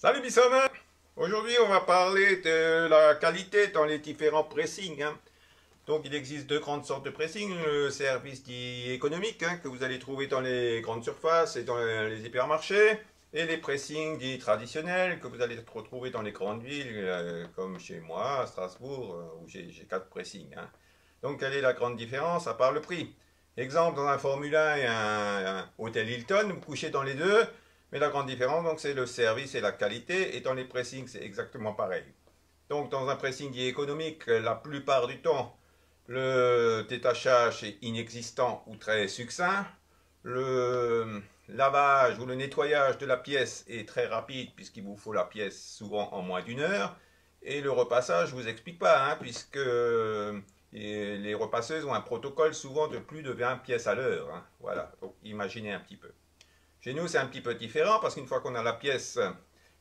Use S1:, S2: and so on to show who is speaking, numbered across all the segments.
S1: Salut Bissom! Aujourd'hui on va parler de la qualité dans les différents pressings. Donc il existe deux grandes sortes de pressing, le service dit économique que vous allez trouver dans les grandes surfaces et dans les hypermarchés, et les pressings dits traditionnels que vous allez retrouver dans les grandes villes comme chez moi à Strasbourg où j'ai quatre pressings. Donc quelle est la grande différence à part le prix? Exemple, dans un Formule 1 et un hôtel Hilton, vous couchez dans les deux, mais la grande différence, donc, c'est le service et la qualité. Et dans les pressings, c'est exactement pareil. Donc, dans un pressing dit économique, la plupart du temps, le détachage est inexistant ou très succinct. Le lavage ou le nettoyage de la pièce est très rapide puisqu'il vous faut la pièce souvent en moins d'une heure. Et le repassage, je ne vous explique pas, puisque les repasseuses ont un protocole souvent de plus de 20 pièces à l'heure. Voilà, donc imaginez un petit peu. Chez nous, c'est un petit peu différent parce qu'une fois qu'on a la pièce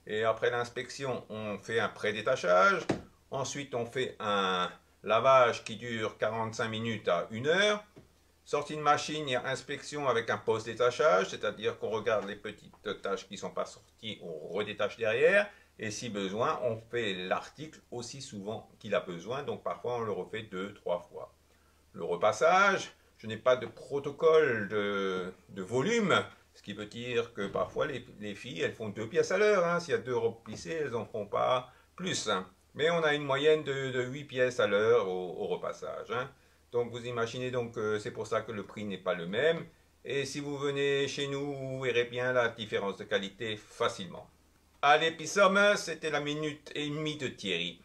S1: et après l'inspection, on fait un pré-détachage. Ensuite, on fait un lavage qui dure 45 minutes à 1 heure. Sortie de machine, il y a inspection avec un post-détachage, c'est-à-dire qu'on regarde les petites tâches qui ne sont pas sorties, on redétache derrière. Et si besoin, on fait l'article aussi souvent qu'il a besoin. Donc parfois, on le refait 2, 3 fois. Le repassage, je n'ai pas de protocole de volume, ce qui veut dire que parfois les filles, elles font 2 pièces à l'heure. S'il y a 2 robes plissées, elles n'en font pas plus. Mais on a une moyenne de 8 pièces à l'heure au repassage. Donc vous imaginez donc que c'est pour ça que le prix n'est pas le même. Et si vous venez chez nous, vous verrez bien la différence de qualité facilement. Allez, Pissom, c'était la minute et demie de Thierry.